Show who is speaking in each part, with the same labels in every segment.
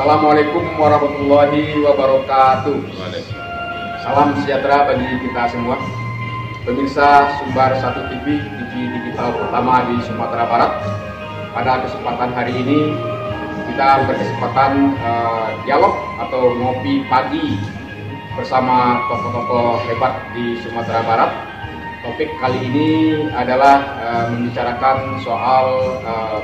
Speaker 1: Assalamualaikum warahmatullahi wabarakatuh. Salam sejahtera bagi kita semua. Pemirsa Sumbar 1 TV, TV digital pertama di Sumatera Barat. Pada kesempatan hari ini kita berkesempatan dialog atau ngopi pagi bersama tokoh-tokoh hebat di Sumatera Barat. Topik kali ini adalah membicarakan soal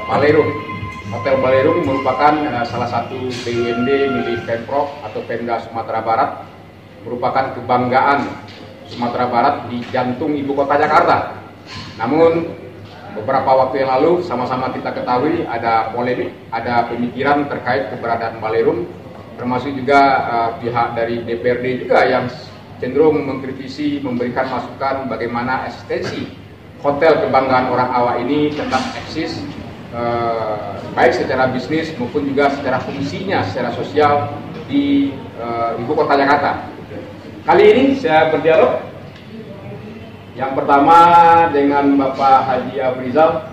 Speaker 1: Balerum. Hotel Balerum merupakan salah satu BUMD milik Pemprov atau Pemda Sumatera Barat, merupakan kebanggaan Sumatera Barat di jantung ibu kota Jakarta. Namun beberapa waktu yang lalu sama-sama kita ketahui ada polemik, ada pemikiran terkait keberadaan Balerum, termasuk juga pihak dari DPRD juga yang cenderung mengkritisi, memberikan masukan bagaimana eksistensi hotel kebanggaan orang awak ini tetap eksis, baik secara bisnis maupun juga secara fungsinya secara sosial di ibu kota Jakarta. Kali ini saya berdialog yang pertama dengan Bapak Haji Afrizal.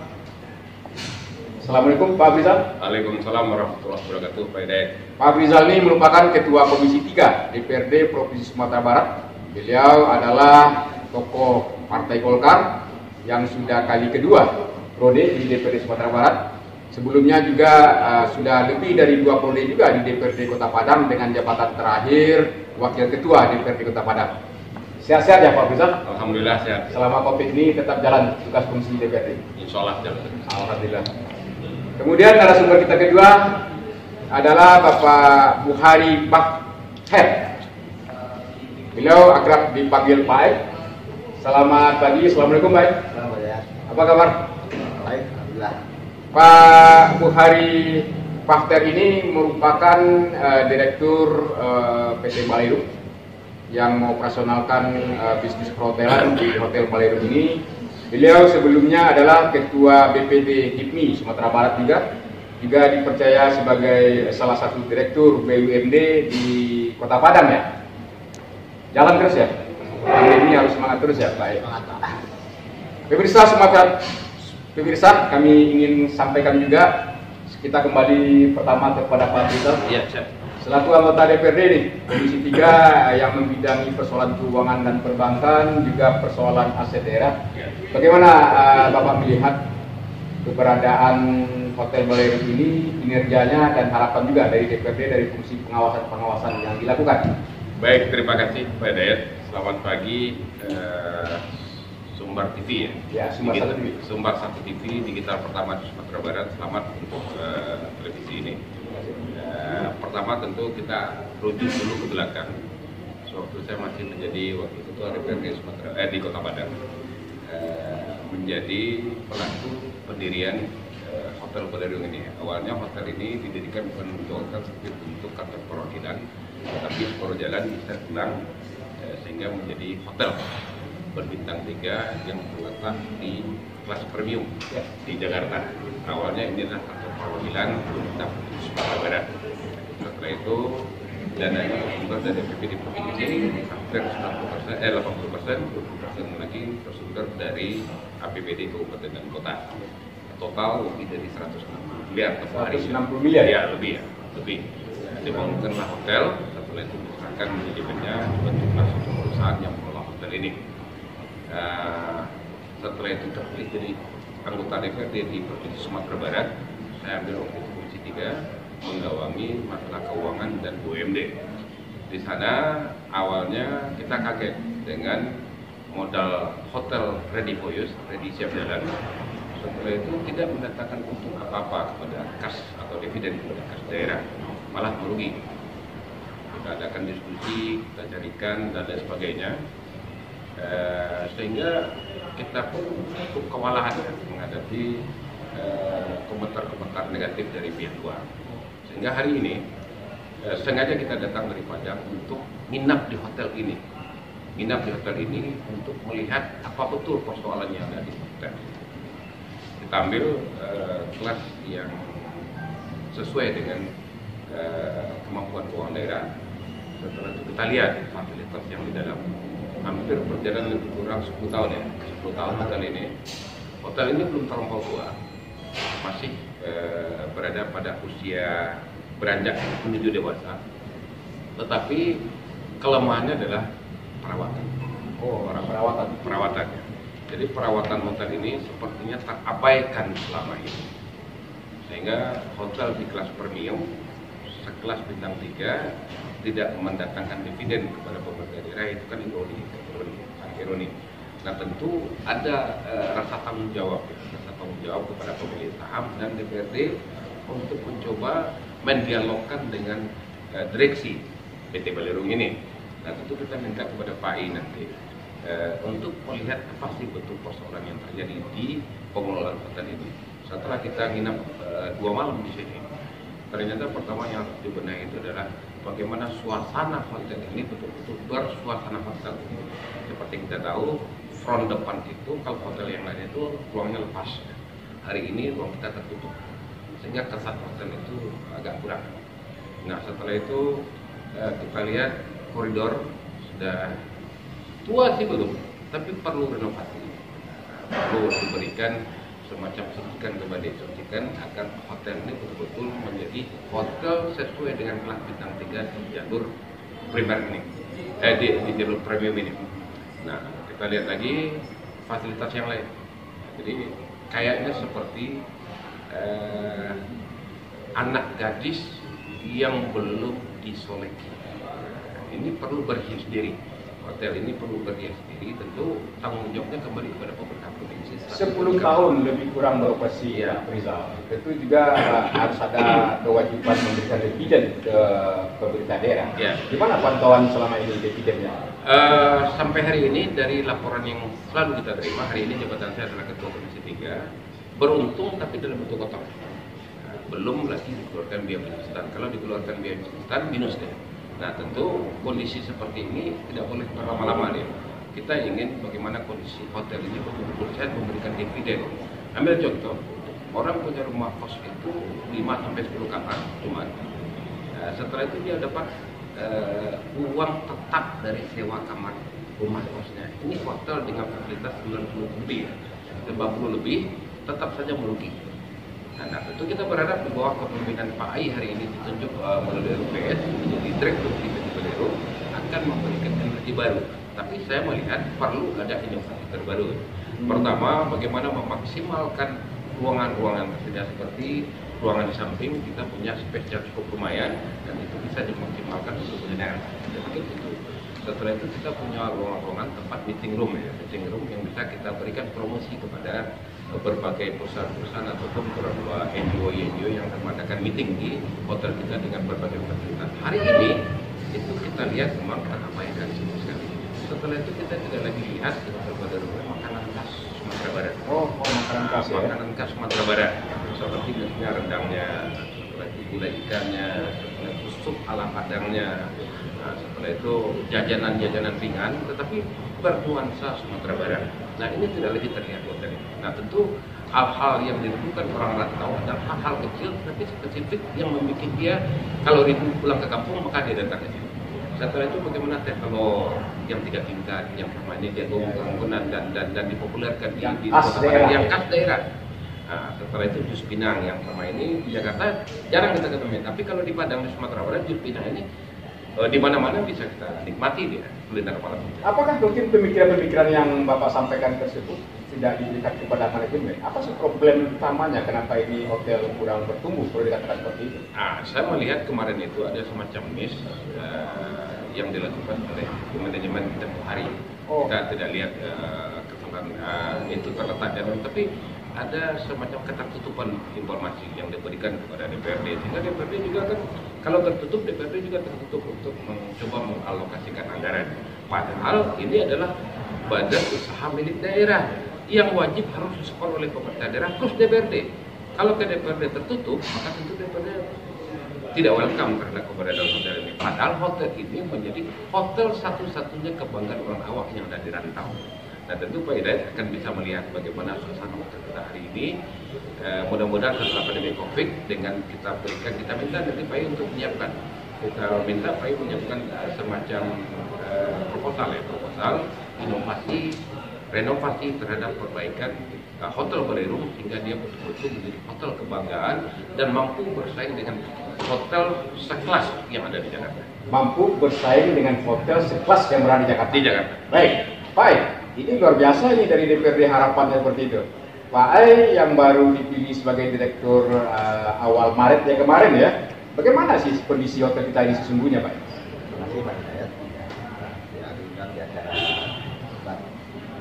Speaker 1: Assalamualaikum Pak Afrizal.
Speaker 2: Waalaikumsalam warahmatullahi wabarakatuh. Pak Hidayat.
Speaker 1: Pak Afrizal ini merupakan Ketua Komisi 3 DPRD Provinsi Sumatera Barat. Beliau adalah tokoh Partai Golkar yang sudah kali kedua prode di DPRD Sumatera Barat. Sebelumnya juga sudah lebih dari 2 prode juga di DPRD Kota Padang dengan jabatan terakhir Wakil Ketua DPRD Kota Padang. Sehat-sehat ya Pak Afrizal?
Speaker 2: Alhamdulillah sehat.
Speaker 1: Selama COVID ini tetap jalan tugas fungsi DPRD?
Speaker 2: Insya Allah jalan.
Speaker 1: Alhamdulillah. Kemudian narasumber kita kedua adalah Bapak Buhari Bakher. Beliau akrab dipanggil Pak Ek. Selamat pagi, Assalamualaikum Pak Ek.
Speaker 3: Selamat ya.
Speaker 1: Apa kabar?
Speaker 3: Baik, alhamdulillah.
Speaker 1: Pak Buhari Bakher ini merupakan Direktur PT Balerum yang mengoperasionalkan bisnis perhotelan di Hotel Balerum ini. Beliau sebelumnya adalah Ketua BPD HIPMI Sumatera Barat juga dipercaya sebagai salah satu Direktur BUMD di Kota Padang ya. Jalan terus ya. Ini harus semangat terus ya Pak. Pemirsa, kami ingin sampaikan juga, kita kembali pertama kepada Pak Afrizal.
Speaker 2: Iya, siap.
Speaker 1: Selaku anggota DPRD nih, Komisi 3 yang membidangi persoalan keuangan dan perbankan, juga persoalan aset daerah. Bagaimana Bapak melihat keberadaan Hotel Balerum ini, kinerjanya dan harapan juga dari DPRD dari fungsi pengawasan yang dilakukan?
Speaker 2: Baik, terima kasih Pak Hidayat. Selamat pagi Sumbar TV ya.
Speaker 1: Ya, Sumbar 1 TV.
Speaker 2: Sumbar 1 TV digital pertama di Sumatera Barat. Selamat untuk televisi ini. Pertama tentu kita rujuk dulu ke belakang. Waktu saya masih menjadi wakil ketua DPRD Sumatera di Kota Padang, menjadi pelaku pendirian Hotel Balerum ini. Awalnya hotel ini didirikan bukan untuk hotel seperti bentuk kantor perwakilan, tapi separuh jalan bisa pulang sehingga menjadi hotel berbintang 3 yang terletak di kelas premium di Jakarta. Awalnya ini adalah kantor perwakilan pemerintah Sumatera Barat. Setelah itu dananya bersumber dari APBD provinsi hampir 80%, 20% lagi bersumber dari APBD kabupaten dan kota. Total lebih dari 160 miliar per hari.
Speaker 1: 160 miliar
Speaker 2: ya? Lebih. Dibangunkanlah hotel, setelah itu disahkan manajemennya bentuklah suatu perusahaan yang mengelola hotel ini. Setelah itu terpilih jadi anggota DPRD di Provinsi Sumatera Barat, saya ambil waktu itu Komisi 3 menggawangi masalah keuangan dan BUMD. Di sana awalnya kita kaget dengan modal hotel ready for use, ready siap jalan. Setelah itu tidak mendatangkan untung apa-apa kepada kas atau dividen kepada kas daerah, malah merugi. Kita adakan diskusi, kita carikan dan lain sebagainya, sehingga kita pun cukup kewalahan menghadapi komentar-komentar negatif dari pihak luar. Sehingga hari ini sengaja kita datang dari Padang untuk nginap di hotel ini. Nginap di hotel ini untuk melihat apa betul persoalan yang ada di hotel. Kita ambil kelas yang sesuai dengan kemampuan keuangan daerah. Setelah itu kita lihat fasilitas yang di dalam. Hampir berjalan lebih kurang 10 tahun ya. 10 tahun hotel ini. Hotel ini belum terlampau tua. Masih berada pada usia beranjak menuju dewasa. Tetapi kelemahannya adalah perawatan.
Speaker 1: Oh, orang perawatan.
Speaker 2: Perawatannya. Jadi perawatan hotel ini sepertinya terabaikan selama ini. Sehingga hotel di kelas premium, sekelas bintang 3 tidak mendatangkan dividen kepada pemerintah daerah, itu kan ironi. Nah tentu ada rasa tanggung jawab kepada pemilik saham dan DPRD untuk mencoba mendialogkan dengan direksi PT Balerung ini. Nah tentu kita minta kepada Pak I nanti untuk melihat apa sih betul persoalan yang terjadi di pengelolaan hotel ini. Setelah kita nginap 2 malam di sini, ternyata pertama yang harus dibenahi itu adalah bagaimana suasana hotel ini betul-betul bersuasana hotel. Seperti kita tahu, front depan itu kalau hotel yang lain itu ruangnya lepas. Hari ini ruang kita tertutup, sehingga kesan hotel itu agak kurang. Nah setelah itu kita lihat koridor sudah tua sih belum, tapi perlu renovasi. Perlu diberikan semacam suntikan agar hotel ini betul-betul menjadi hotel sesuai dengan kelas bintang 3 di jalur primer ini, di jalur premium ini. Nah kita lihat lagi fasilitas yang lain. Jadi kayaknya seperti anak gadis yang belum disoleki. Ini perlu berhias diri. Hotel ini perlu berhias diri. Tentu tanggung jawabnya kembali kepada pemerintah provinsi.
Speaker 1: 10 tahun lebih kurang beroperasi ya, Rizal. Tentu juga harus ada kewajiban memberikan dividen ke pemerintah daerah.
Speaker 2: Ya.
Speaker 1: Gimana pantauan selama ini dividennya?
Speaker 2: Sampai hari ini dari laporan yang selalu kita terima, hari ini jabatan saya adalah Ketua Komisi 3, beruntung tapi dalam bentuk kotor. Belum lagi dikeluarkan biaya penyitaan. Kalau dikeluarkan biaya penyitaan minus deh. Nah tentu kondisi seperti ini tidak boleh berlama-lama deh. Kita ingin bagaimana kondisi hotel ini betul-betul sehat, memberikan dividen. Ambil contoh, orang punya rumah kos itu 5-10 kamar cuma. Setelah itu dia dapat uang tetap dari sewa kamar rumah kosnya. Ini hotel dengan fasilitas 90 lebih, 50 lebih, tetap saja merugi. Nah tentu kita berharap di bawah kepemimpinan Pak Ai hari ini ditunjuk melalui LPS menjadi direktur di PT Balerung akan memberikan energi baru. Tapi saya melihat perlu ada inovasi terbaru. Pertama, bagaimana memaksimalkan ruangan-ruangan tersedia seperti ruangan di samping kita punya space yang cukup lumayan dan itu bisa dimaksimalkan untuk kuliner. Jadi itu. Setelah itu kita punya ruangan-ruangan tempat meeting room yang bisa kita berikan promosi kepada berbagai perusahaan-perusahaan ataupun beberapa NGO yang mengadakan meeting di hotel kita dengan berbagai fasilitas. Hari ini itu kita lihat memang terabaikan semua sekali. Setelah itu kita tidak lagi lihat di hotel Balerung makanan khas Sumatera Barat.
Speaker 1: Oh makanan khas ya? Makanan
Speaker 2: khas Sumatera Barat seperti misalnya rendangnya, seperti gulai ikannya, seperti itu sup ala Padangnya. Nah, setelah itu jajanan-jajanan ringan tetapi bernuansa Sumatera Barat. Nah ini tidak lagi terlihat hotel ini. Nah tentu hal-hal yang dirindukan orang rantau adalah hal-hal kecil tapi spesifik yang membuat dia kalau rindu pulang ke kampung maka dia datang ke sini. Setelah itu bagaimana teh telur yang 3 tingkat yang selama ini dia bangunan dan dipopulerkan di kota Padang yang khas daerah. Nah, setelah itu jus pinang yang selama ini di Jakarta jarang kita ketemu. Tapi kalau di Padang di Sumatera Barat jus pinang ini di mana-mana bisa kita nikmati dia kuliner malam.
Speaker 1: Apakah mungkin pemikiran-pemikiran yang Bapak sampaikan tersebut tidak dilihat kepada manajemen? Apa sih problem utamanya kenapa ini hotel kurang bertumbuh kalau dikatakan seperti itu?
Speaker 2: Saya melihat kemarin itu ada semacam miss yang dilakukan oleh manajemen tempoh hari. Kita tidak lihat kesalahan itu terletak dalam, tapi ada semacam ketertutupan informasi yang diberikan kepada DPRD sehingga DPRD juga kan kalau tertutup DPRD juga tertutup untuk mencoba mengalokasikan anggaran. Padahal ini adalah badan usaha milik daerah yang wajib harus disupport oleh pemerintah daerah plus DPRD. Kalau ke DPRD tertutup maka tentu DPRD tidak welcome terhadap keberadaan hotel ini. Padahal hotel ini menjadi hotel satu-satunya kebanggaan orang awak yang ada di rantau. Nah tentu Pak Hidayat akan bisa melihat bagaimana suasana hotel kita hari ini. Mudah-mudahan setelah pandemi COVID dengan kita berikan, kita minta nanti Pak Hidayat untuk menyiapkan. Kita minta Pak Hidayat menyiapkan semacam proposal inovasi, renovasi terhadap perbaikan hotel Balerung sehingga dia betul-betul menjadi hotel kebanggaan dan mampu bersaing dengan hotel sekelas yang ada di Jakarta.
Speaker 1: Mampu bersaing dengan hotel sekelas yang berada di Jakarta.
Speaker 2: Di Jakarta.
Speaker 1: Baik, baik. Ini luar biasa ini dari DPRD harapannya seperti itu. Pak Ai yang baru dipilih sebagai direktur awal Maret ya kemarin ya. Bagaimana sih kondisi hotel kita ini sesungguhnya, Pak?
Speaker 3: Terima kasih Pak Hidayat. Ya, diundang di acara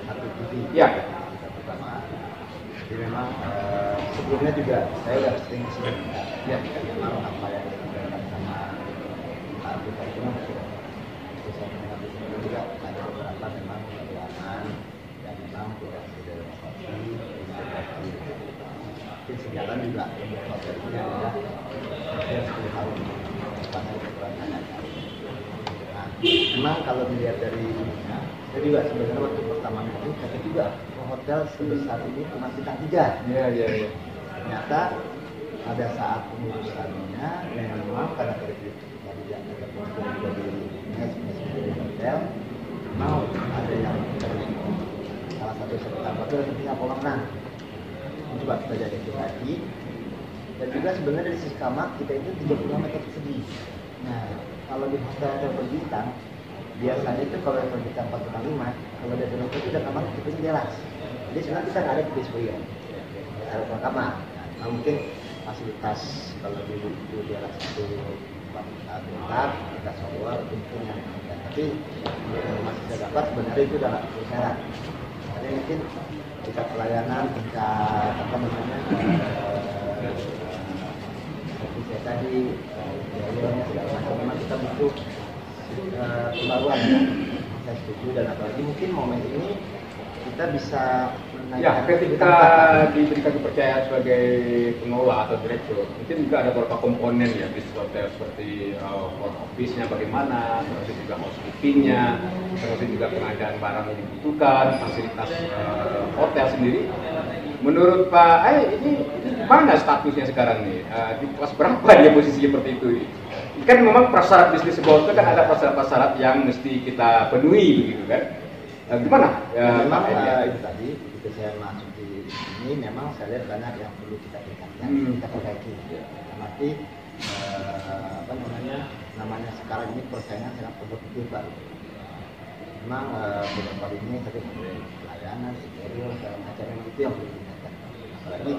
Speaker 3: satu TV.
Speaker 1: Ya.
Speaker 3: Kita pertama. Jadi memang sebelumnya juga saya sudah sering ya memang apa yang disampaikan sama Pak Bupati itu saya mengambil sendiri juga ada beberapa memang keuangan yang memang tidak direnovasi, mungkin sejalan juga untuk hotel ini adalah hampir 10 tahun karena kekurangan dana. Nah, memang kalau dilihat dari saya juga sebenarnya waktu pertama itu saya juga hotel sebesar ini cuma bintang 3.
Speaker 1: Iya.
Speaker 3: Ternyata pada saat pengurusannya memang karena dari ada pengurusan juga di hotel, mau ada yang salah satu sekretariat hotel sepertinya Polongan. Coba kita jadi itu lagi. Dan juga sebenarnya dari sisi kamar kita itu 35 meter persegi. Nah, kalau di hotel berbintang biasanya itu kalau yang berbintang 4,5, kalau dari hotel itu udah kamar itu jelas. Jadi sebenarnya kita nggak ada pedestrian, ada kamar. Nah, mungkin fasilitas kalau dulu itu di atas itu tempat, kita shower, mungkin yang tapi masih saya dapat sebenarnya itu udah nggak bersyarat. Jadi mungkin tingkat pelayanan, tingkat apa namanya, seperti saya tadi, biayanya segala macam memang kita butuh pembaruan. Saya setuju dan apalagi mungkin momen ini kita bisa
Speaker 1: Ya, ketika diberikan kepercayaan sebagai pengelola atau direktur, mungkin juga ada beberapa komponen ya di hotel seperti front office-nya bagaimana, terus juga housekeeping-nya, terus juga pengadaan barang yang dibutuhkan, fasilitas hotel sendiri. Menurut Pak Ai, ini mana statusnya sekarang nih? Di kelas berapa dia posisi seperti itu? Ini kan memang prasyarat bisnis sebuah hotel kan ada prasyarat-prasyarat yang mesti kita penuhi begitu kan? Gimana?
Speaker 3: Memang itu tadi ketika saya masuk di sini memang saya lihat banyak yang perlu kita tingkatkan, kita perbaiki. Tapi apa namanya sekarang ini persaingan sangat kompetitif Pak. Memang beberapa ini tadi pelayanan, interior, segala macam memang itu yang perlu ditingkatkan. Apalagi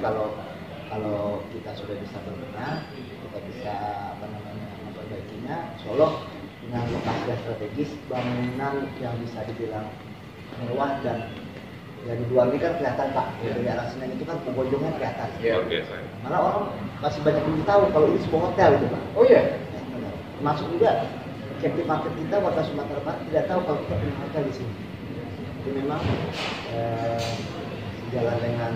Speaker 3: kalau kita sudah bisa berbenah, kita bisa memperbaikinya. Solo dengan lokasi yang strategis, bangunan yang bisa dibilang mewah dan dari luar ini kan kelihatan Pak, dari arah Senen itu kan pembojongnya kelihatan.
Speaker 2: Luar biasa.
Speaker 3: Malah orang masih banyak belum tahu kalau ini sebuah hotel gitu Pak.
Speaker 1: Oh iya.
Speaker 3: Masuk juga captive market kita warga Sumatera Barat tidak tahu kalau kita punya hotel di sini. Jadi memang sejalan dengan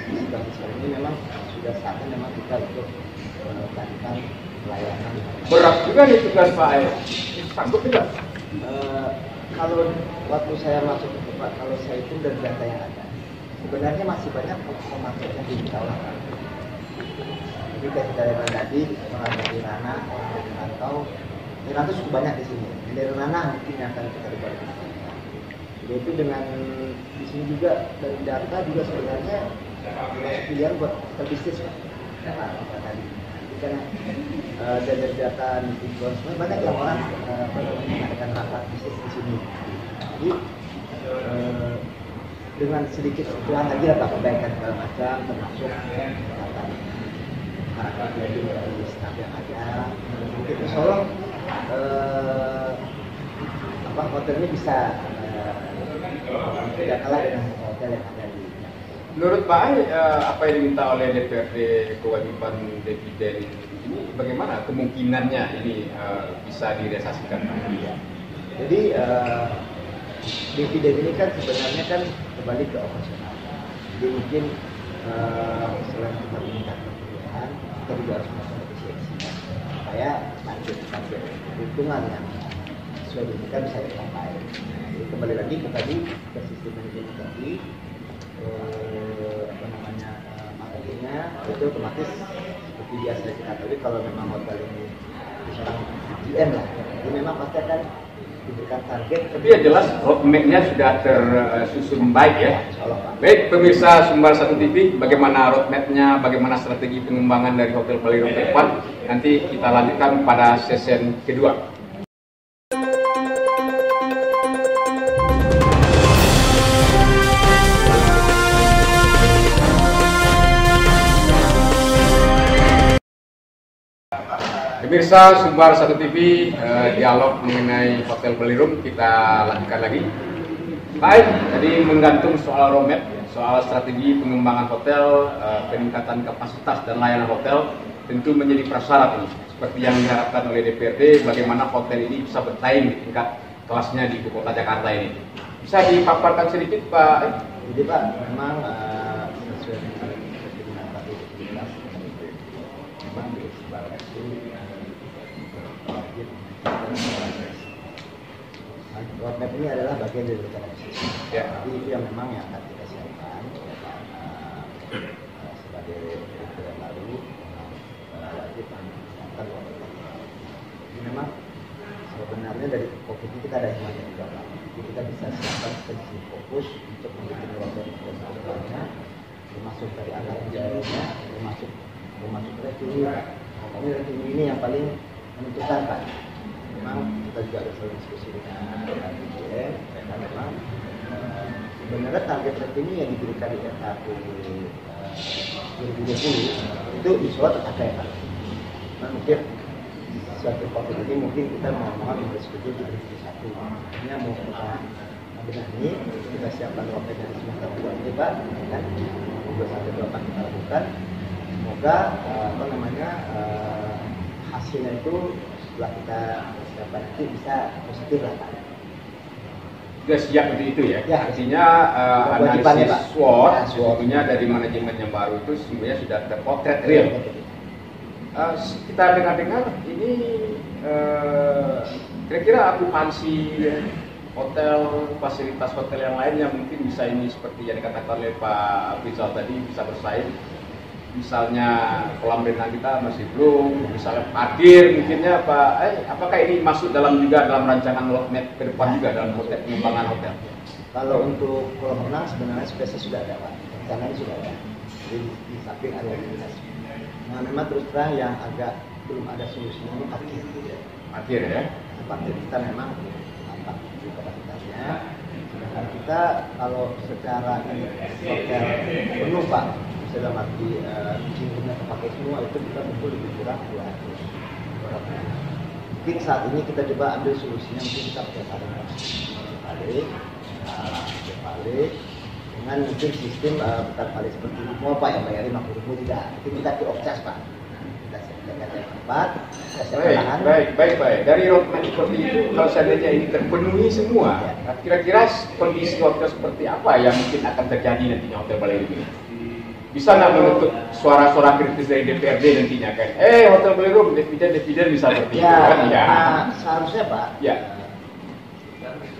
Speaker 3: situasi sekarang ini memang sudah saatnya memang kita untuk meningkatkan pelayanan.
Speaker 1: Berat juga nih tugas Pak Ai. Sanggup tidak?
Speaker 3: Kalau waktu saya masuk ke tempat, kalau saya itu dari data yang ada, sebenarnya masih banyak market yang ditawarkan. Jadi ketika dari tadi orang dari Rana, orang dari Rantau cukup banyak di sini. Dari Rana mungkin yang akan kita lihat. Yaitu dengan di sini juga dari data juga sebenarnya masuk pilihan buat bisnis Pak. Tadi. Karena dari data influencer banyak yang orang mengadakan rapat bisnis di sini. Jadi dengan sedikit sentuhan lagi lah perbaikan segala macam termasuk kesehatan karakter dari staff yang ada. Mungkin Solo hotel ini bisa tidak kalah dengan hotel yang ada di.
Speaker 1: Menurut Pak Ai, apa yang diminta oleh DPRD kewajiban dividen ini bagaimana kemungkinannya ini bisa direalisasikan?
Speaker 3: Jadi dividen ini kan sebenarnya kan kembali ke operasional. Jadi mungkin selain kita meningkatkan kebutuhan, kita juga harus melakukan efisiensi supaya target keuntungan yang sesuai dengan kita bisa dicapai. Jadi kembali lagi ke tadi ke sistem manajemen tadi. Marketingnya itu otomatis seperti biasa kita tahu kalau memang hotel ini seorang GM lah, jadi memang pasti akan diberikan target.
Speaker 1: Tapi ya jelas roadmap-nya sudah tersusun baik ya.
Speaker 3: Insyaallah, Pak.
Speaker 1: Baik pemirsa Sumbar 1 TV, bagaimana roadmap-nya, bagaimana strategi pengembangan dari Hotel Baleirung ke depan, nanti kita lanjutkan pada sesi kedua. Pemirsa Sumbar 1 TV, dialog mengenai Hotel Baleirung kita lanjutkan lagi. Baik, jadi menggantung soal roadmap, soal strategi pengembangan hotel, peningkatan kapasitas dan layanan hotel tentu menjadi prasyarat ini. Seperti yang diharapkan oleh DPRD, bagaimana hotel ini bisa bersaing di tingkat kelasnya di ibu kota Jakarta ini. Bisa dipaparkan sedikit Pak?
Speaker 3: Jadi Pak, memang sesuai dengan keinginan tadi kita memang di Sumbar itu roadmap ini adalah bagian dari rencana bisnis.
Speaker 1: Ya.
Speaker 3: Jadi itu yang memang yang akan kita siapkan sebagai direktur yang baru wajib menyiapkan roadmap. Jadi memang sebenarnya dari COVID ini kita ada hikmahnya juga Pak. Jadi kita bisa siapkan sesi fokus untuk membuat roadmap kedepannya, termasuk dari anggaran biayanya, termasuk revenue. Ini revenue ini yang paling menentukan Pak. Memang kita juga ada selalu diskusi dengan BPM karena memang sebenarnya target revenue yang diberikan di RKP 2020 itu insya Allah tercapai Pak. Nah mungkin suatu COVID ini mungkin kita mohon bersetuju di 2021. Ini mau kita benahi, kita siapkan roadmap dari semester 2 ini Pak, kan 2-8 kita lakukan. Semoga hasilnya itu setelah kita siapkan itu bisa positif lah Pak.
Speaker 1: Sudah siap untuk itu ya?
Speaker 3: Ya.
Speaker 1: Artinya analisis SWOT sebetulnya dari manajemen yang baru itu sebenarnya sudah terpotret real. Kita dengar-dengar ini kira-kira okupansi hotel, fasilitas hotel yang lainnya mungkin bisa ini seperti yang dikatakan oleh Pak Rizal tadi bisa bersaing. Misalnya kolam renang kita masih belum, misalnya parkir mungkinnya apakah ini masuk dalam rancangan roadmap ke depan juga dalam hotel, pengembangan hotel?
Speaker 3: Kalau untuk kolam renang sebenarnya spesies sudah ada Pak, rencananya sudah ada di samping area aktivitas. Nah memang terus terang yang agak belum ada solusinya ini parkir.
Speaker 1: Parkir ya?
Speaker 3: Parkir kita memang tampak di kapasitasnya. Sedangkan kita kalau secara hotel penuh Pak, dalam arti cincinnya terpakai semua itu kita betul lebih kurang 200. Mungkin saat ini kita coba ambil solusinya, mungkin kita pakai balik dengan mungkin sistem bukan balik seperti di mall Pak yang bayar 50.000 tidak, itu kita di off charge Pak. Kita siapkan tempat, kita siapkan lahan.
Speaker 1: Baik. Dari roadmap seperti itu, kalau seandainya ini terpenuhi semua, kira-kira kondisi hotel seperti apa yang mungkin akan terjadi nantinya Hotel Baleirung ini? Bisa nggak menutup suara-suara kritis dari DPRD nantinya kan? Hotel Baleirung dividen bisa seperti itu kan? Ya.
Speaker 3: Seharusnya Pak.
Speaker 1: Ya.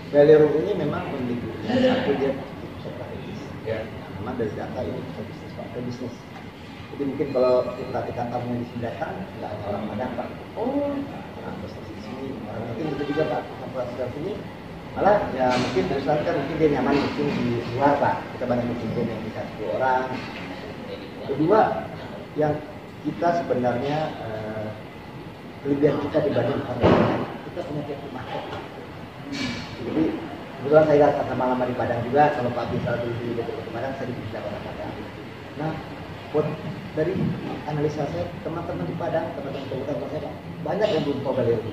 Speaker 3: Baleirung ini memang memiliki satu dia strategis.
Speaker 1: Ya.
Speaker 3: Memang dari data ini bisa bisnis Pak, bisnis. Jadi mungkin kalau kita tamunya di sini datang, nggak ada orang Padang Pak. Orang bisnis di sini, orang mungkin itu juga Pak. Kita sini malah ya mungkin perusahaan kan mungkin dia nyaman mungkin di luar Pak. Kita banyak berkumpul yang bisa 10 orang. Kedua, yang kita sebenarnya kelebihan kita dibanding orang lain, kita punya tiap market. Jadi kebetulan saya datang lama-lama di Padang juga, kalau Pak bisa dulu di Padang, saya bisa orang Padang. Nah, buat dari analisa saya, teman-teman di Padang, teman-teman kebutuhan saya, banyak yang belum tahu Baleirung.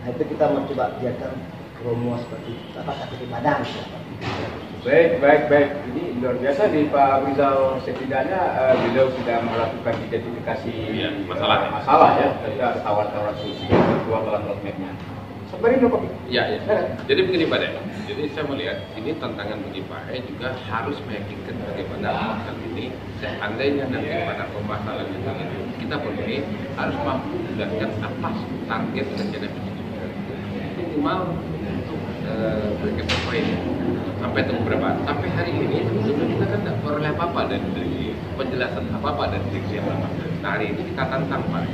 Speaker 3: Nah itu kita mau coba biarkan promo seperti KTP Padang.
Speaker 1: Baik. Ini luar biasa di Pak Rizal, setidaknya beliau sudah melakukan identifikasi masalah ya, dan tawaran solusi yang tertuang dalam roadmap-nya. Sebenarnya dong Pak.
Speaker 2: Ya. Jadi begini Pak Den. Jadi saya melihat ini tantangan bagi Pak juga harus meyakinkan bagaimana hotel ini seandainya nanti pada pembahasan itu kita penuhi harus mampu menjelaskan apa target rencana minimal untuk mereka sesuai sampai itu berapa. Sampai hari ini sebetulnya kita kan tidak peroleh apa-apa dari penjelasan apa-apa dari diksi yang lama. Nah hari ini kita tantang Pak.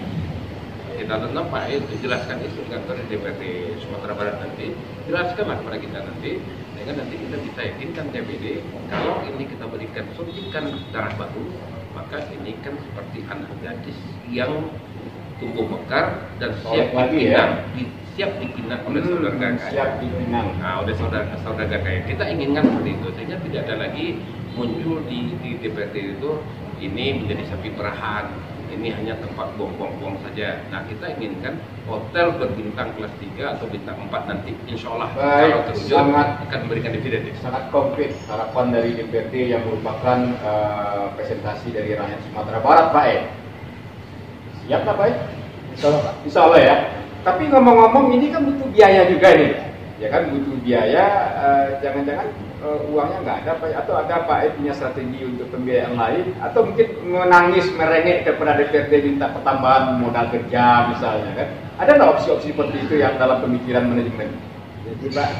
Speaker 2: Kita kita tentang Pak jelaskan itu kantor DPRD Sumatera Barat nanti, jelaskanlah kepada kita nanti, sehingga nanti kita bisa yakinkan DPD kalau ini kita berikan suntikan darah baru, maka ini kan seperti anak gadis yang tumbuh mekar dan siap dipinang, siap dipinang oleh saudara kakak.
Speaker 1: Siap dipinang.
Speaker 2: Nah, oleh saudara kakak. Kita inginkan seperti itu, sehingga tidak ada lagi muncul di DPRD itu ini menjadi sapi perahan, ini hanya tempat buang-buang saja. Nah, kita inginkan hotel berbintang kelas 3 atau bintang 4 nanti, insya Allah kalau terwujud akan memberikan dividen.
Speaker 1: Sangat konkret harapan dari DPRD yang merupakan presentasi dari rakyat Sumatera Barat, Pak. Siap nggak, Pak?
Speaker 3: Insya Allah, Pak.
Speaker 1: Insya Allah ya. Tapi ngomong-ngomong ini kan butuh biaya juga nih, ya kan butuh biaya. Jangan-jangan uangnya nggak ada, Pak? Atau ada Pak punya strategi untuk pembiayaan lain? Atau mungkin menangis merengek kepada DPRD minta pertambahan modal kerja misalnya kan? Ada nggak opsi-opsi seperti itu yang dalam pemikiran manajemen?
Speaker 3: Jadi Pak,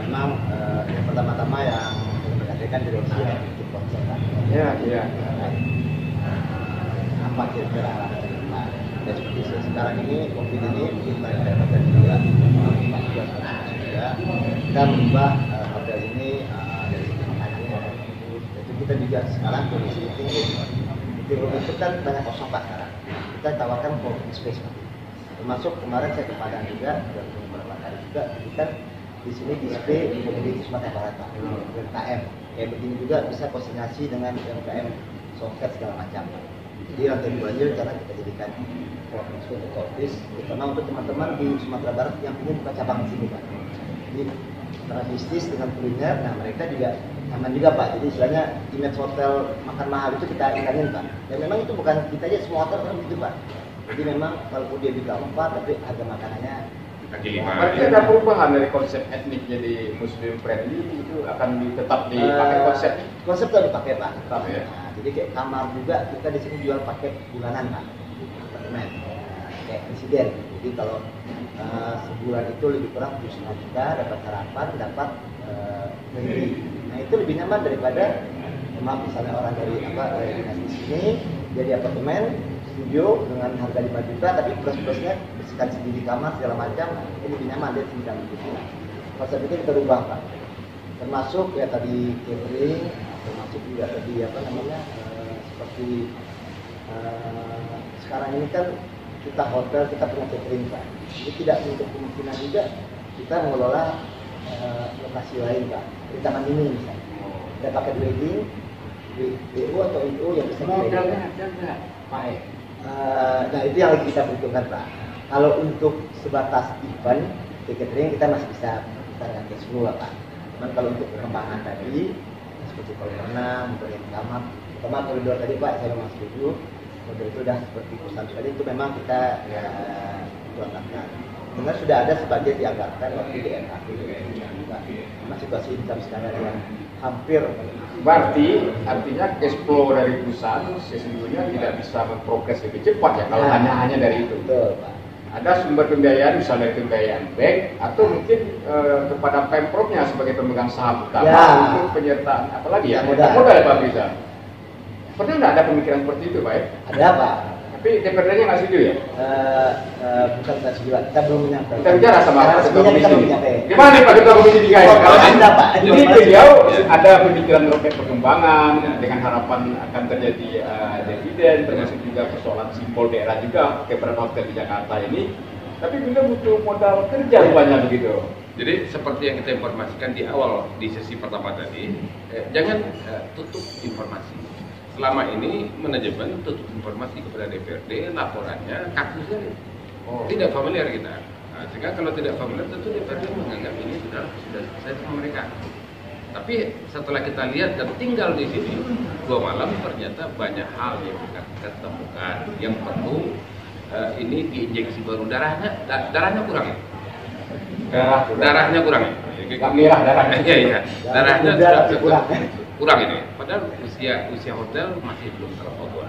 Speaker 3: memang yang pertama-tama yang mengatakan direksi untuk konsep.
Speaker 1: Iya.
Speaker 3: Apa kira-kira dan seperti sekarang ini COVID ini kita dapatkan juga kita merubah hotel ini dari makanannya itu kita juga sekarang kondisi tinggi itu kan banyak kosong Pak sekarang. Kita tawarkan co-working space Pak. Termasuk kemarin saya ke Padang juga dan beberapa kali juga kita di sini display mobility Sumatera Barat Pak, UMKM kayak begini juga bisa koordinasi dengan UMKM soket segala macam Pak. Jadi lantai 2 aja karena kita jadikan untuk office, terutama untuk teman-teman di Sumatera Barat yang ingin buka cabang di sini Pak. Jadi antara bisnis dengan kuliner, nah mereka juga aman juga Pak. Jadi istilahnya image hotel makan mahal itu kita ingin Pak. Dan memang itu bukan kita aja, semua hotel kan begitu Pak. Jadi memang walaupun dia bintang 4 tapi harga makanannya
Speaker 2: kaki 5.
Speaker 1: Berarti ada perubahan dari konsep etnik jadi Muslim friendly itu akan tetap dipakai konsep?
Speaker 3: Konsep itu dipakai Pak.
Speaker 1: Tetap ya.
Speaker 3: Nah, jadi kayak kamar juga kita di sini jual paket bulanan Pak. Apartemen kayak presiden. Jadi kalau sebulan itu lebih kurang 7,5 juta, dapat sarapan, dapat negeri. Nah itu lebih nyaman daripada maaf misalnya orang dari dinas di sini jadi apartemen studio dengan harga 5 juta tapi plus-plusnya bersihkan sendiri kamar segala macam, ini lebih nyaman dia tidak begitu. Konsep itu kita rubah Pak. Termasuk ya tadi catering, termasuk juga tadi seperti sekarang ini kan kita hotel, kita punya catering Pak. Jadi tidak untuk kemungkinan juga kita mengelola lokasi lain Pak. Di taman ini misalnya. Kita pakai wedding, WU atau IU yang bisa
Speaker 1: Modalnya ada nggak, Pak?
Speaker 3: Nah itu yang kita butuhkan Pak. Kalau untuk sebatas event, catering kita masih bisa kita dengan cash flow lah Pak. Cuman kalau untuk perkembangan tadi, seperti kolam renang, mempunyai kamar, pertama koridor tadi Pak, saya memang setuju. Koridor itu sudah seperti pesan tadi itu memang kita anggarkan. Benar sudah ada sebagian dianggarkan waktu di NAP juga. Karena situasi income sekarang yang hampir.
Speaker 1: Berarti artinya cash flow dari perusahaan sesungguhnya tidak bisa memprogres lebih cepat ya kalau hanya dari itu.
Speaker 3: Betul Pak.
Speaker 1: Ada sumber pembiayaan misalnya pembiayaan bank atau mungkin kepada pemprovnya sebagai pemegang saham utama untuk penyertaan apalagi ya modal ya Pak bisa. Pernah nggak ada pemikiran seperti itu Pak?
Speaker 3: Ada Pak.
Speaker 1: Tapi DPRD-nya nggak setuju ya?
Speaker 3: Bukan nggak setuju, kita belum menyampaikan.
Speaker 1: Kita bicara sama Ketua Komisi. Gimana nih Pak Ketua Komisi 3 ya?
Speaker 3: Kalau Anda Pak.
Speaker 1: Jadi beliau ada pemikiran roket perkembangan dengan harapan akan terjadi dividen, termasuk juga persoalan simbol daerah juga kepada hotel di Jakarta ini. Tapi beliau butuh modal kerja rupanya begitu.
Speaker 2: Jadi seperti yang kita informasikan di awal di sesi pertama tadi, jangan tutup informasi. Selama ini manajemen tutup informasi kepada DPRD, laporannya kaku sekali, tidak familiar kita. Nah, sehingga kalau tidak familiar tentu DPRD menganggap ini sudah selesai sama mereka. Tapi setelah kita lihat dan tinggal di sini 2 malam ternyata banyak hal yang kita temukan yang perlu ini diinjeksi baru. Darahnya kurang ya? Darahnya kurang ya?
Speaker 1: Merah darahnya.
Speaker 2: Iya. Darahnya sudah kurang ini. Padahal usia hotel masih belum terlalu tua.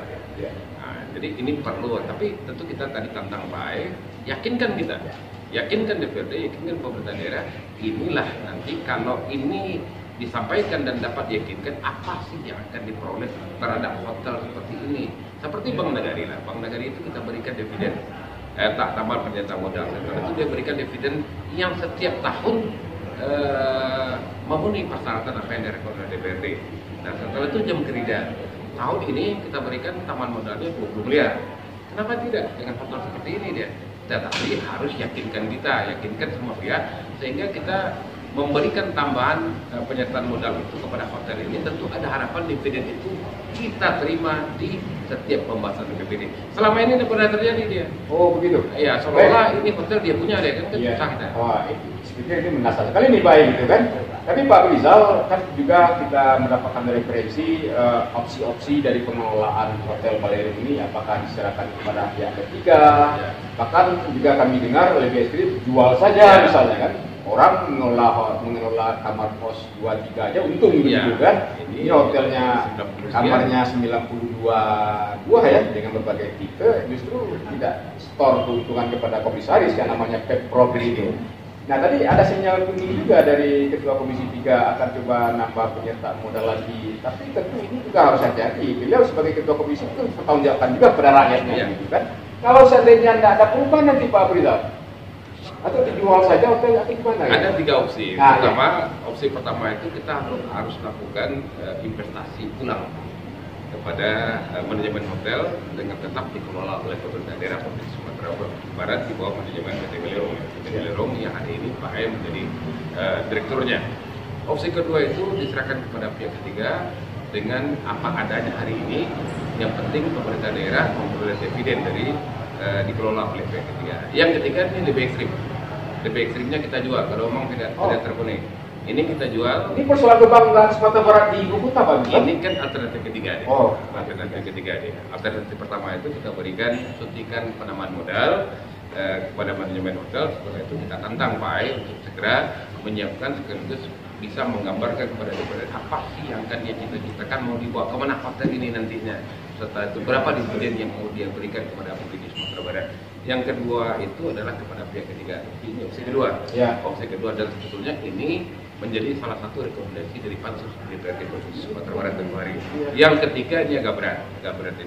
Speaker 2: Nah, jadi ini perlu. Tapi tentu kita tadi tantang baik. Yakinkan DPRD, yakinkan pemerintah daerah. Inilah nanti kalau ini disampaikan dan dapat diyakinkan apa sih yang akan diperoleh terhadap hotel seperti ini. Seperti Bank Nagari lah. Bank Nagari itu kita berikan dividen tambahan penyetaan modal. Setelah itu dia berikan dividen yang setiap tahun memenuhi persyaratan apa yang direkod oleh DPRD. Nah setelah itu jam kerja tahun ini kita berikan tambahan modalnya 20 miliar. Kenapa tidak dengan hotel seperti ini dia? Tetapi harus yakinkan semua pihak sehingga kita memberikan tambahan penyertaan modal itu kepada hotel ini. Tentu ada harapan dividen itu kita terima di setiap pembahasan BPD. Selama ini tidak pernah terjadi dia.
Speaker 1: Oh begitu?
Speaker 2: Iya, seolah ini hotel dia punya dia kan
Speaker 1: Iya.
Speaker 2: susah kita.
Speaker 1: Wah, sebetulnya ini mendasar sekali nih Pak gitu kan. Tapi Pak Rizal kan juga kita mendapatkan referensi opsi-opsi dari pengelolaan Hotel Balerin ini apakah diserahkan kepada pihak ketiga.
Speaker 2: Ya.
Speaker 1: Bahkan juga kami dengar oleh BSD jual saja misalnya kan. Orang mengelola kamar kos 2-3 aja untung gitu kan. Ini hotelnya
Speaker 2: 90
Speaker 1: kamarnya 92 ya dengan berbagai tipe justru tidak store keuntungan kepada komisaris yang namanya Pemprov itu. Nah tadi ada sinyal kuning juga dari Ketua Komisi 3 akan coba nambah penyertaan modal lagi. Tapi tentu ini juga harus hati-hati. Beliau sebagai Ketua Komisi itu bertanggung jawab juga kepada rakyatnya gitu kan. Kalau seandainya tidak ada perubahan nanti Pak Rizal, atau dijual saja hotel atau gimana ya?
Speaker 2: Ada 3 opsi. Opsi pertama itu kita harus lakukan investasi ulang kepada manajemen hotel dengan tetap dikelola oleh pemerintah daerah Provinsi Sumatera Barat di bawah manajemen PT Belerong. PT Belerong yang hari ini Pak Aim menjadi direkturnya. Opsi kedua itu diserahkan kepada pihak ketiga dengan apa adanya hari ini. Yang penting pemerintah daerah memperoleh dividen dari dikelola oleh pihak ketiga. Yang ketiga ini lebih ekstrim. Lebih ekstrimnya kita jual kalau memang tidak terpenuhi. Ini kita jual.
Speaker 1: Ini persoalan kebanggaan Sumatera Barat di ibu kota Pak.
Speaker 2: Ini kan alternatif ketiga dia. Alternatif ketiga dia. Alternatif pertama itu kita berikan suntikan penambahan modal kepada manajemen hotel. Setelah itu kita tantang Pak Ai untuk segera menyiapkan sekaligus bisa menggambarkan kepada DPR apa sih yang akan dia cita-citakan mau dibawa kemana hotel ini nantinya. Setelah itu berapa dividen yang mau dia berikan kepada publik di Sumatera Barat. Yang kedua itu adalah kepada pihak ketiga. Ini opsi kedua. Ya. Opsi kedua dan sebetulnya ini menjadi salah satu rekomendasi dari Pansus DPRD Provinsi Sumatera Barat dan Bali. Yang ketiga ini agak berat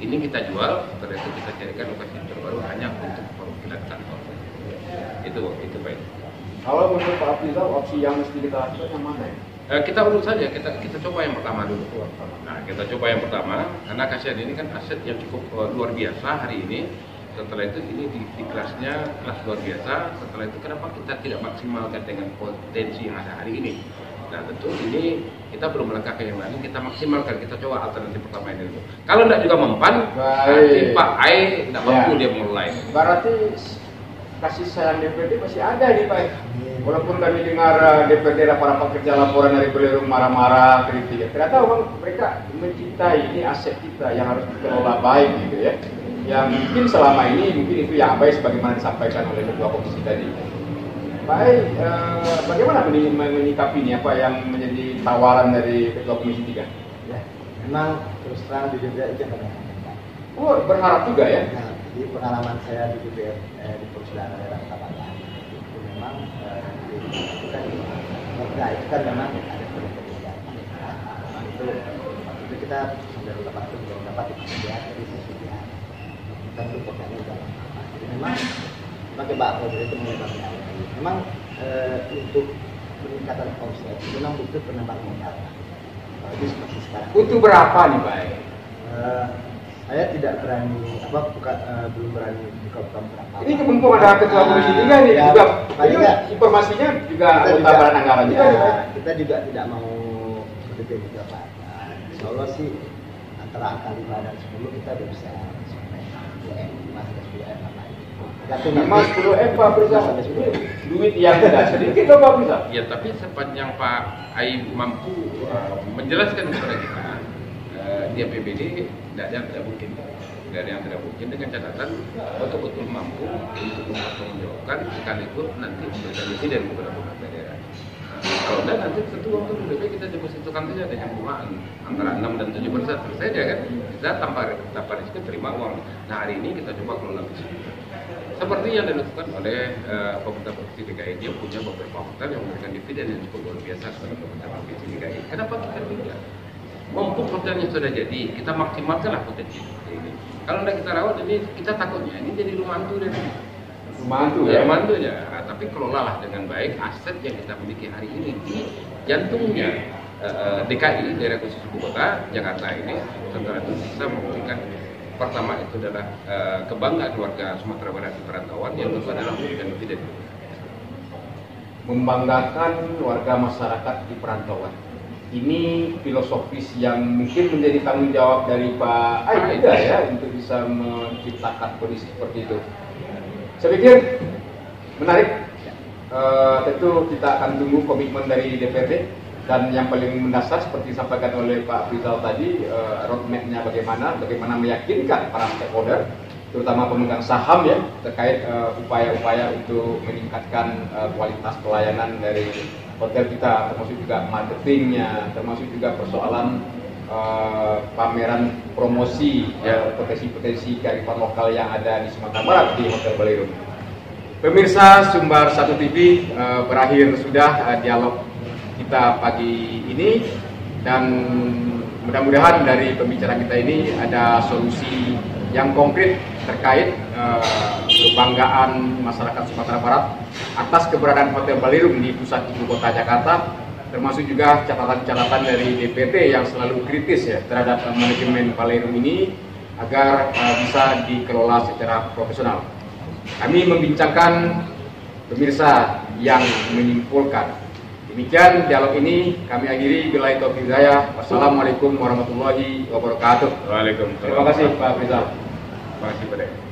Speaker 2: ini kita jual. Setelah itu kita carikan lokasi terbaru hanya untuk perwakilan kantor. Itu baik.
Speaker 1: Kalau menurut Pak Rizal opsi yang mesti kita lakukan yang mana ya?
Speaker 2: Kita urut saja, kita coba yang pertama dulu. Nah, kita coba yang pertama karena kasihan ini kan aset yang cukup luar biasa hari ini. Setelah itu ini di kelasnya kelas luar biasa. Setelah itu kenapa kita tidak maksimalkan dengan potensi yang ada hari ini? Nah tentu ini kita belum melangkah ke yang lain. Kita maksimalkan, kita coba alternatif pertama ini dulu. Kalau tidak juga mempan, nanti Pak Ai tidak mampu dia mulai.
Speaker 1: Berarti kasih sayang DPRD masih ada nih Pak. Walaupun kami dengar DPRD para pekerja laporan dari Belerong marah-marah, kritik. Ternyata mereka mencintai ini aset kita yang harus dikelola baik gitu ya. Yang mungkin selama ini mungkin itu yang abai sebagaimana disampaikan oleh Ketua Komisi tadi. Pak Ai, bagaimana menyikapi ini apa yang menjadi tawaran dari Ketua Komisi 3?
Speaker 3: Ya, memang terus terang di DPR itu kadang-kadang.
Speaker 1: Oh, berharap juga ya?
Speaker 3: Nah, jadi pengalaman saya di DPR di Persidangan Daerah Tabanan itu memang itu kan memang ada perbedaan. Itu kita sampai beberapa itu belum dapat dipercaya dari sisi dia. Tentu pokoknya udah. Jadi memang pakai Pak Prabowo itu menyebabkan memang untuk peningkatan omset memang butuh penambahan modal. Itu seperti sekarang.
Speaker 1: Butuh berapa nih Pak?
Speaker 3: Saya tidak berani belum berani buka berapa.
Speaker 1: Ini mumpung ada Ketua Komisi 3 nih
Speaker 3: ya,
Speaker 1: juga.
Speaker 3: Ini
Speaker 1: informasinya juga anggota badan anggaran juga.
Speaker 3: Kita juga tidak mau berdebit juga Pak. Insya Allah sih antara angka 5 dan 10 kita udah bisa sampai 10M, 10M apa.
Speaker 1: 10M Pak Rizal. Duit yang tidak sedikit loh Pak Rizal.
Speaker 2: Ya tapi sepanjang Pak Ai mampu menjelaskan kepada kita di APBD tidak ada yang tidak mungkin. Tidak ada yang tidak mungkin dengan catatan betul-betul mampu untuk mempertanggungjawabkan sekaligus nanti memberikan dividen kepada pemerintah daerah. Kalau tidak nanti tentu untuk DP kita depositokan saja dengan bunga antara 6 dan 7% selesai dia kan. Kita tanpa risiko terima uang. Nah hari ini kita coba kelola bisnis. Seperti yang dilakukan oleh pemerintah Provinsi DKI, dia punya beberapa hotel yang memberikan dividen yang cukup luar biasa kepada pemerintah Provinsi DKI. Kenapa kita tidak? Mumpung hotelnya sudah jadi, kita maksimalkanlah potensi ini. Kalau tidak kita rawat ini kita takutnya ini jadi rumah hantu deh.
Speaker 1: Rumah hantu ya.
Speaker 2: Rumah hantu ya. Nah, tapi kelolalah dengan baik aset yang kita miliki hari ini di jantungnya DKI, daerah khusus ibu kota Jakarta ini, setelah itu bisa memberikan pertama itu adalah kebanggaan warga Sumatera Barat di perantauan, yang kedua adalah memberikan dividen.
Speaker 1: Membanggakan warga masyarakat di perantauan. Ini filosofis yang mungkin menjadi tanggung jawab dari Pak Aida ya untuk bisa menciptakan kondisi seperti itu. Saya pikir menarik. Tentu kita akan tunggu komitmen dari DPRD. Dan yang paling mendasar seperti disampaikan oleh Pak Rizal tadi, roadmap-nya bagaimana meyakinkan para stakeholder, terutama pemegang saham ya, terkait upaya-upaya untuk meningkatkan kualitas pelayanan dari hotel kita, termasuk juga marketingnya, termasuk juga persoalan pameran promosi potensi-potensi kearifan lokal yang ada di Sumatera Barat di Hotel Baleirung. Pemirsa Sumbar 1 TV, berakhir sudah dialog kita pagi ini, dan mudah-mudahan dari pembicaraan kita ini ada solusi yang konkret terkait kebanggaan masyarakat Sumatera Barat atas keberadaan Hotel Baleirung di pusat ibu kota Jakarta, termasuk juga catatan-catatan dari DPT yang selalu kritis ya terhadap manajemen Baleirung ini agar bisa dikelola secara profesional. Kami membincangkan, pemirsa yang menyimpulkan. Demikian dialog ini kami akhiri. Billahi taufiq hidayah. Wassalamualaikum warahmatullahi wabarakatuh.
Speaker 2: Waalaikumsalam.
Speaker 1: Terima kasih Pak Rizal.
Speaker 2: Terima kasih Pak.